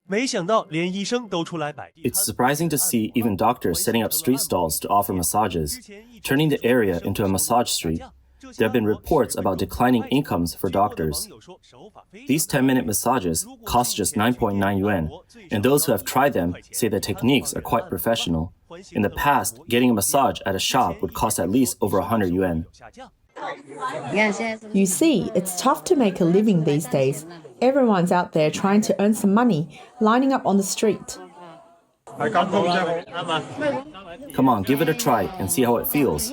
It's surprising to see even doctors setting up street stalls to offer massages, turning the area into a massage street. There have been reports about declining incomes for doctors. These 10-minute massages cost just 9.9 yuan, and those who have tried them say the techniques are quite professional. In the past, getting a massage at a shop would cost at least over 100 yuan. You see, it's tough to make a living these days. Everyone's out there trying to earn some money, lining up on the street. Come on, give it a try and see how it feels.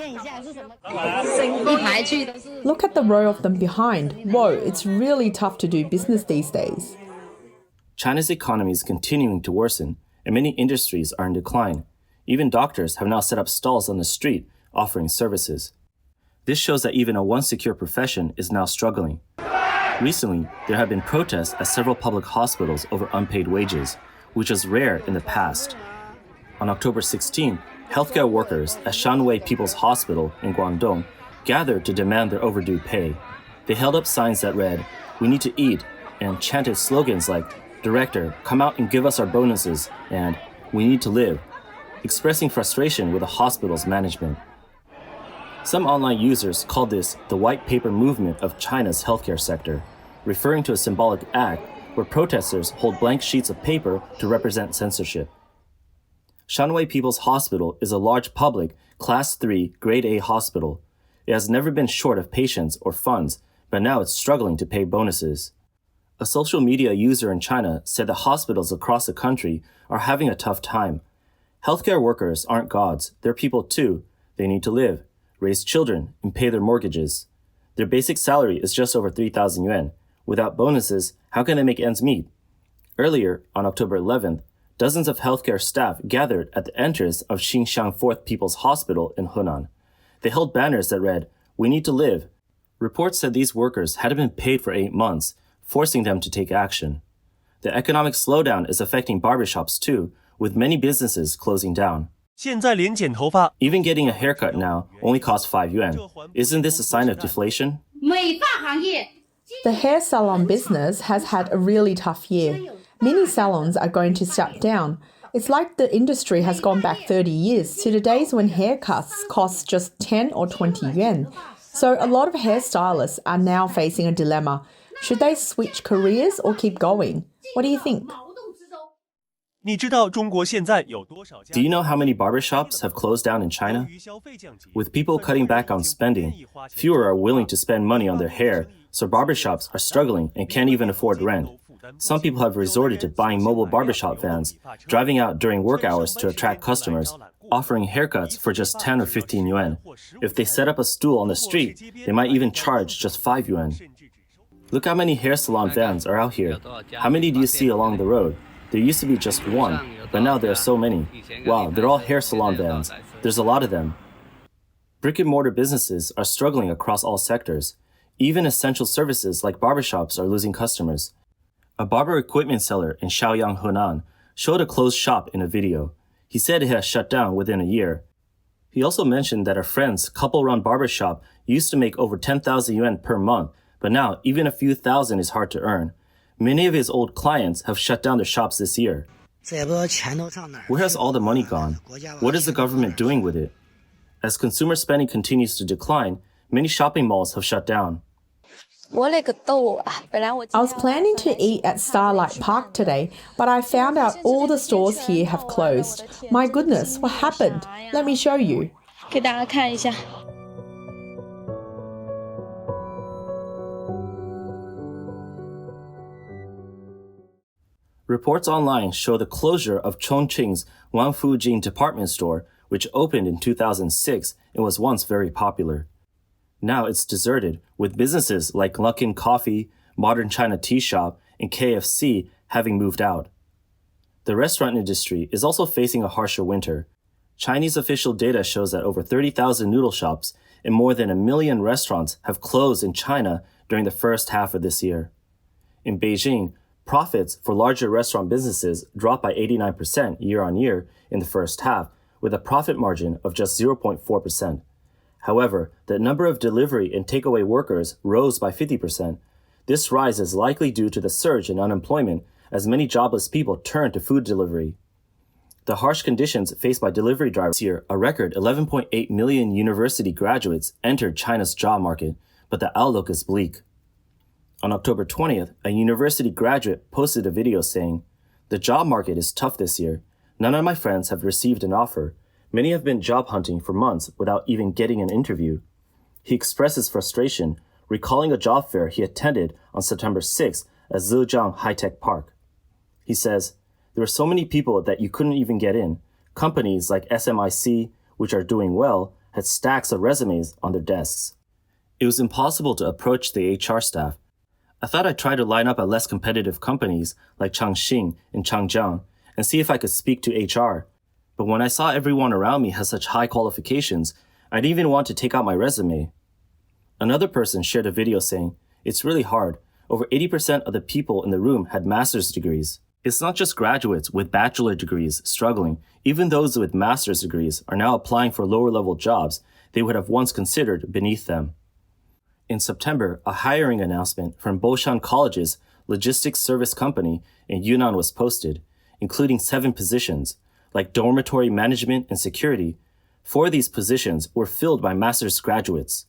Look at the row of them behind. Whoa, it's really tough to do business these days. China's economy is continuing to worsen, and many industries are in decline. Even doctors have now set up stalls on the street offering services. This shows that even a once secure profession is now struggling. Recently, there have been protests at several public hospitals over unpaid wages, which was rare in the past. On October 16, healthcare workers at Shanwei People's Hospital in Guangdong gathered to demand their overdue pay. They held up signs that read, "We need to eat," and chanted slogans like, "Director, come out and give us our bonuses," and "We need to live," expressing frustration with the hospital's management. Some online users called this the white paper movement of China's healthcare sector, referring to a symbolic act where protesters hold blank sheets of paper to represent censorship. Shanwei People's Hospital is a large public, Class 3, Grade A hospital. It has never been short of patients or funds, but now it's struggling to pay bonuses. A social media user in China said that hospitals across the country are having a tough time. Healthcare workers aren't gods, they're people too. They need to live, raise children, and pay their mortgages. Their basic salary is just over 3,000 yuan. Without bonuses, how can they make ends meet? Earlier, on October 11th, dozens of healthcare staff gathered at the entrance of Xinxiang 4th People's Hospital in Hunan. They held banners that read, "We need to live." Reports said these workers hadn't been paid for 8 months, forcing them to take action. The economic slowdown is affecting barbershops too, with many businesses closing down. Even getting a haircut now only costs 5 yuan. Isn't this a sign of deflation? The hair salon business has had a really tough year. Many salons are going to shut down. It's like the industry has gone back 30 years to the days when haircuts cost just 10 or 20 yuan. So a lot of hairstylists are now facing a dilemma. Should they switch careers or keep going? What do you think? Do you know how many barbershops have closed down in China? With people cutting back on spending, fewer are willing to spend money on their hair, so barbershops are struggling and can't even afford rent. Some people have resorted to buying mobile barbershop vans, driving out during work hours to attract customers, offering haircuts for just 10 or 15 yuan. If they set up a stool on the street, they might even charge just 5 yuan. Look how many hair salon vans are out here. How many do you see along the road? There used to be just one, but now there are so many. Wow, they're all hair salon vans. There's a lot of them. Brick-and-mortar businesses are struggling across all sectors. Even essential services like barbershops are losing customers. A barber equipment seller in Shaoyang, Hunan, showed a closed shop in a video. He said it has shut down within a year. He also mentioned that a friend's couple-run barbershop used to make over 10,000 yuan per month, but now even a few thousand is hard to earn. Many of his old clients have shut down their shops this year. Where has all the money gone? What is the government doing with it? As consumer spending continues to decline, many shopping malls have shut down. I was planning to eat at Starlight Park today, but I found out all the stores here have closed. My goodness, what happened? Let me show you. Reports online show the closure of Chongqing's Wanfujing department store, which opened in 2006 and was once very popular. Now it's deserted, with businesses like Luckin Coffee, Modern China Tea Shop, and KFC having moved out. The restaurant industry is also facing a harsher winter. Chinese official data shows that over 30,000 noodle shops and more than 1 million restaurants have closed in China during the first half of this year. In Beijing, profits for larger restaurant businesses dropped by 89% year-on-year in the first half, with a profit margin of just 0.4%. However, the number of delivery and takeaway workers rose by 50%. This rise is likely due to the surge in unemployment as many jobless people turned to food delivery. The harsh conditions faced by delivery drivers this year, a record 11.8 million university graduates entered China's job market, but the outlook is bleak. On October 20th, a university graduate posted a video saying, "The job market is tough this year. None of my friends have received an offer. Many have been job hunting for months without even getting an interview." He expresses frustration, recalling a job fair he attended on September 6th at Zhejiang High-Tech Park. He says, "There were so many people that you couldn't even get in. Companies like SMIC, which are doing well, had stacks of resumes on their desks. It was impossible to approach the HR staff. I thought I'd try to line up at less competitive companies like Changxing and Changjiang and see if I could speak to HR. But when I saw everyone around me has such high qualifications, I didn't even want to take out my resume." Another person shared a video saying, "It's really hard. Over 80% of the people in the room had master's degrees. It's not just graduates with bachelor degrees struggling. Even those with master's degrees are now applying for lower-level jobs they would have once considered beneath them." In September, a hiring announcement from Boshan College's logistics service company in Yunnan was posted, including 7 positions, like dormitory management and security. 4 of these positions were filled by master's graduates.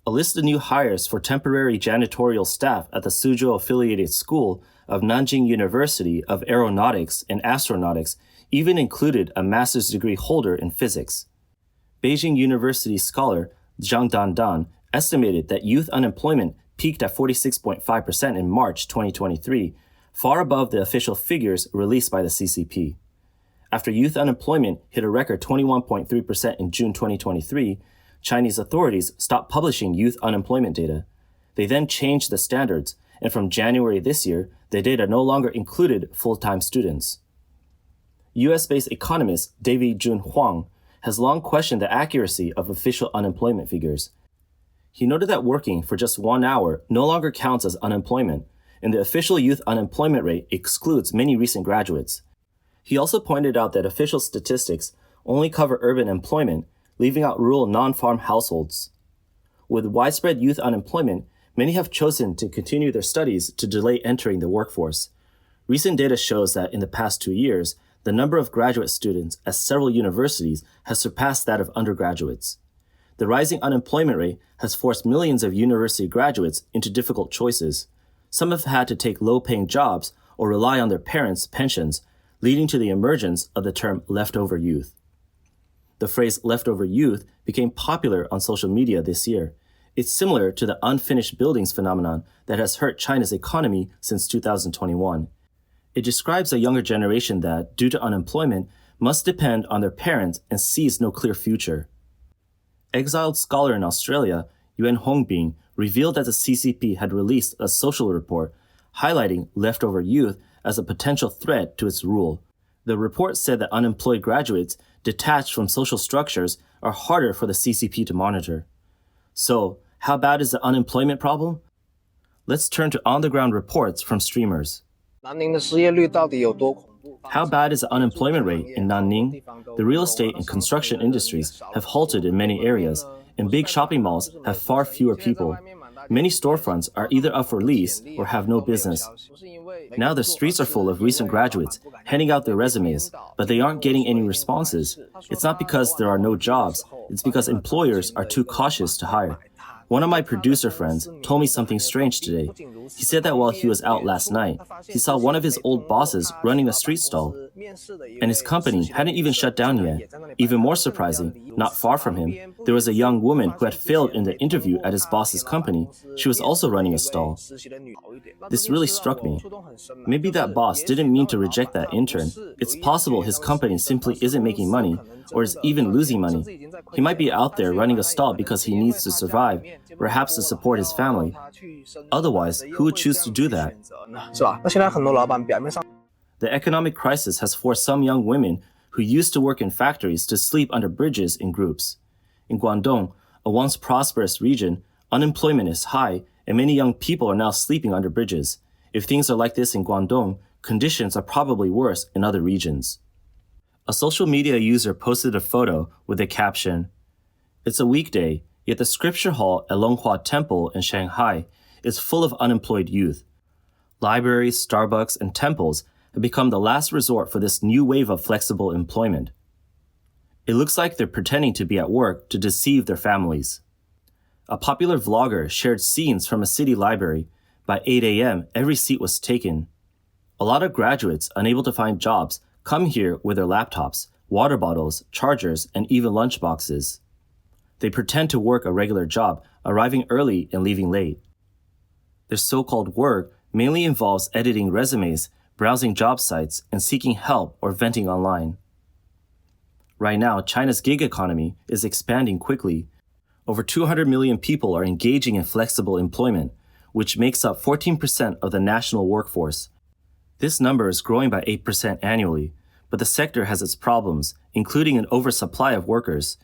A list of new hires for temporary janitorial staff at the Suzhou-affiliated School of Nanjing University of Aeronautics and Astronautics even included a master's degree holder in physics. Beijing University scholar Zhang Dandan estimated that youth unemployment peaked at 46.5% in March 2023, far above the official figures released by the CCP. After youth unemployment hit a record 21.3% in June 2023, Chinese authorities stopped publishing youth unemployment data. They then changed the standards, and from January this year, the data no longer included full-time students. US-based economist David Jun Huang has long questioned the accuracy of official unemployment figures. He noted that working for just 1 hour no longer counts as unemployment, and the official youth unemployment rate excludes many recent graduates. He also pointed out that official statistics only cover urban employment, leaving out rural non-farm households. With widespread youth unemployment, many have chosen to continue their studies to delay entering the workforce. Recent data shows that in the past 2 years, the number of graduate students at several universities has surpassed that of undergraduates. The rising unemployment rate has forced millions of university graduates into difficult choices. Some have had to take low-paying jobs or rely on their parents' pensions, leading to the emergence of the term leftover youth. The phrase leftover youth became popular on social media this year. It's similar to the unfinished buildings phenomenon that has hurt China's economy since 2021. It describes a younger generation that, due to unemployment, must depend on their parents and sees no clear future. Exiled scholar in Australia, Yuan Hongbin, revealed that the CCP had released a social report highlighting leftover youth as a potential threat to its rule. The report said that unemployed graduates detached from social structures are harder for the CCP to monitor. So, how bad is the unemployment problem? Let's turn to on-the-ground reports from streamers. How bad is the unemployment rate in Nanning? The real estate and construction industries have halted in many areas, and big shopping malls have far fewer people. Many storefronts are either up for lease or have no business. Now the streets are full of recent graduates handing out their resumes, but they aren't getting any responses. It's not because there are no jobs, it's because employers are too cautious to hire. One of my producer friends told me something strange today. He said that while he was out last night, he saw one of his old bosses running a street stall, and his company hadn't even shut down yet. Even more surprising, not far from him, there was a young woman who had failed in the interview at his boss's company. She was also running a stall. This really struck me. Maybe that boss didn't mean to reject that intern. It's possible his company simply isn't making money, or is even losing money. He might be out there running a stall because he needs to survive, perhaps to support his family. Otherwise, who would choose to do that? The economic crisis has forced some young women who used to work in factories to sleep under bridges in groups. In Guangdong, a once prosperous region, unemployment is high, and many young people are now sleeping under bridges. If things are like this in Guangdong, conditions are probably worse in other regions. A social media user posted a photo with the caption, "It's a weekday, yet the scripture hall at Longhua Temple in Shanghai is full of unemployed youth. Libraries, Starbucks, and temples have become the last resort for this new wave of flexible employment. It looks like they're pretending to be at work to deceive their families. A popular vlogger shared scenes from a city library. By 8 a.m., every seat was taken. A lot of graduates unable to find jobs come here with their laptops, water bottles, chargers, and even lunchboxes. They pretend to work a regular job, arriving early and leaving late. Their so-called work mainly involves editing resumes, browsing job sites, and seeking help or venting online. Right now, China's gig economy is expanding quickly. Over 200 million people are engaging in flexible employment, which makes up 14% of the national workforce. This number is growing by 8% annually, but the sector has its problems, including an oversupply of workers.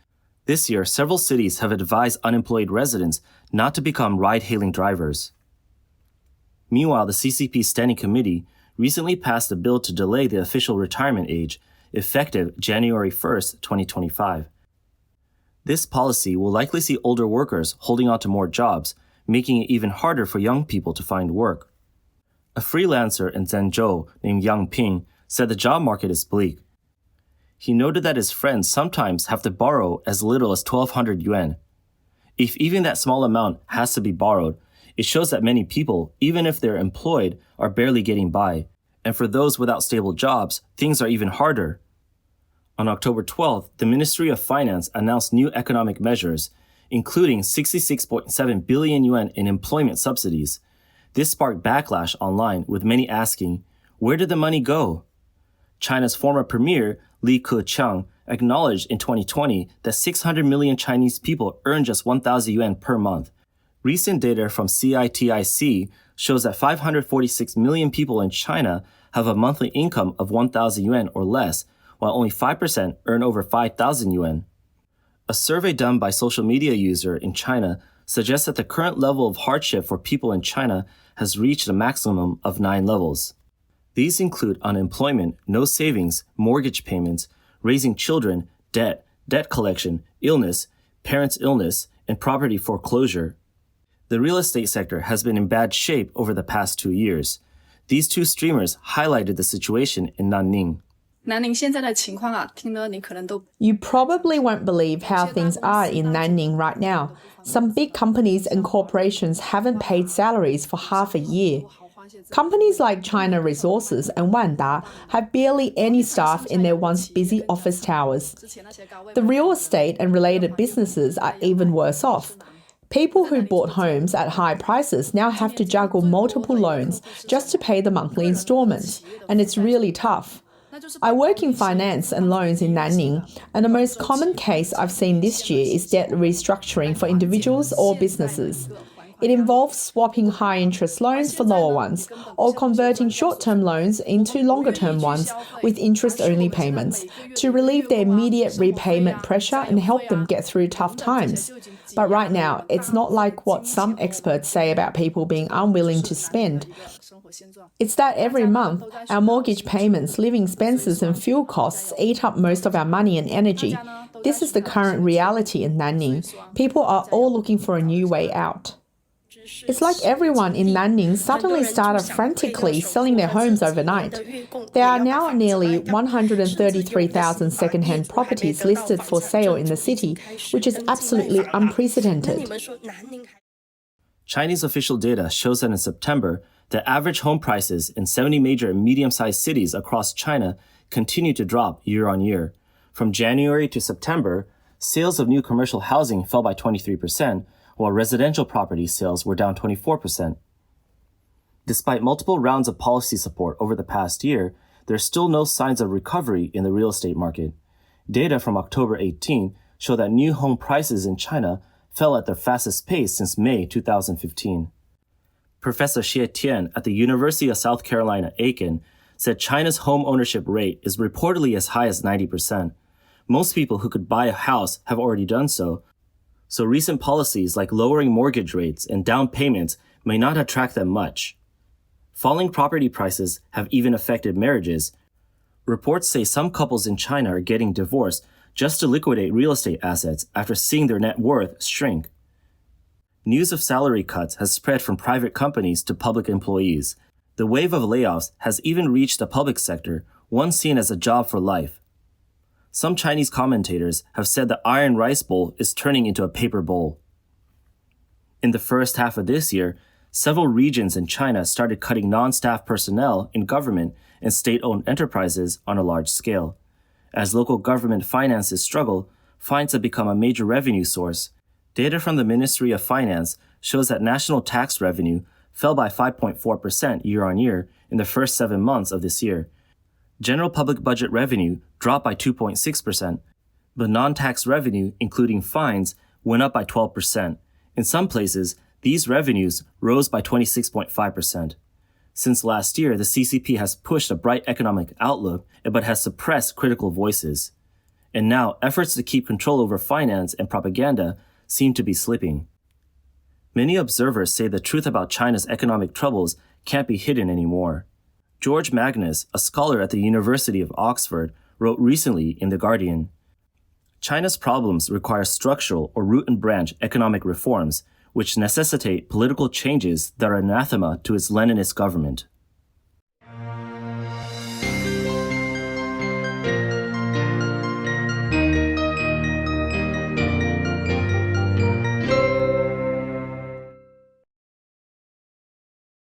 This year, several cities have advised unemployed residents not to become ride-hailing drivers. Meanwhile, the CCP Standing Committee recently passed a bill to delay the official retirement age, effective January 1st, 2025. This policy will likely see older workers holding on to more jobs, making it even harder for young people to find work. A freelancer in Zhengzhou named Yang Ping said the job market is bleak. He noted that his friends sometimes have to borrow as little as 1,200 yuan. If even that small amount has to be borrowed, it shows that many people, even if they're employed, are barely getting by. And for those without stable jobs, things are even harder. On October 12th, the Ministry of Finance announced new economic measures, including 66.7 billion yuan in employment subsidies. This sparked backlash online, with many asking, where did the money go? China's former premier, Li Keqiang, acknowledged in 2020 that 600 million Chinese people earn just 1,000 yuan per month. Recent data from CITIC shows that 546 million people in China have a monthly income of 1,000 yuan or less, while only 5% earn over 5,000 yuan. A survey done by social media user in China suggests that the current level of hardship for people in China has reached a maximum of 9 levels. These include unemployment, no savings, mortgage payments, raising children, debt collection, illness, parents' illness, and property foreclosure. The real estate sector has been in bad shape over the past 2 years. These two streamers highlighted the situation in Nanning. You probably won't believe how things are in Nanning right now. Some big companies and corporations haven't paid salaries for half a year. Companies like China Resources and Wanda have barely any staff in their once busy office towers. The real estate and related businesses are even worse off. People who bought homes at high prices now have to juggle multiple loans just to pay the monthly installments, and it's really tough. I work in finance and loans in Nanning, and the most common case I've seen this year is debt restructuring for individuals or businesses. It involves swapping high-interest loans for lower ones, or converting short-term loans into longer-term ones with interest-only payments to relieve their immediate repayment pressure and help them get through tough times. But right now, it's not like what some experts say about people being unwilling to spend. It's that every month, our mortgage payments, living expenses and fuel costs eat up most of our money and energy. This is the current reality in Nanning. People are all looking for a new way out. It's like everyone in Nanning suddenly started frantically selling their homes overnight. There are now nearly 133,000 second-hand properties listed for sale in the city, which is absolutely unprecedented. Chinese official data shows that in September, the average home prices in 70 major and medium-sized cities across China continued to drop year on year. From January to September, sales of new commercial housing fell by 23%, while residential property sales were down 24%. Despite multiple rounds of policy support over the past year, there are still no signs of recovery in the real estate market. Data from October 18 show that new home prices in China fell at their fastest pace since May 2015. Professor Xie Tian at the University of South Carolina, Aiken, said China's home ownership rate is reportedly as high as 90%. Most people who could buy a house have already done so, so recent policies like lowering mortgage rates and down payments may not attract them much. Falling property prices have even affected marriages. Reports say some couples in China are getting divorced just to liquidate real estate assets after seeing their net worth shrink. News of salary cuts has spread from private companies to public employees. The wave of layoffs has even reached the public sector, one seen as a job for life. Some Chinese commentators have said the iron rice bowl is turning into a paper bowl. In the first half of this year, several regions in China started cutting non-staff personnel in government and state-owned enterprises on a large scale. As local government finances struggle, fines have become a major revenue source. Data from the Ministry of Finance shows that national tax revenue fell by 5.4% year-on-year in the first 7 months of this year. General public budget revenue dropped by 2.6%, but non-tax revenue, including fines, went up by 12%. In some places, these revenues rose by 26.5%. Since last year, the CCP has pushed a bright economic outlook, but has suppressed critical voices. And now, efforts to keep control over finance and propaganda seem to be slipping. Many observers say the truth about China's economic troubles can't be hidden anymore. George Magnus, a scholar at the University of Oxford, wrote recently in The Guardian, China's problems require structural or root and branch economic reforms, which necessitate political changes that are anathema to its Leninist government.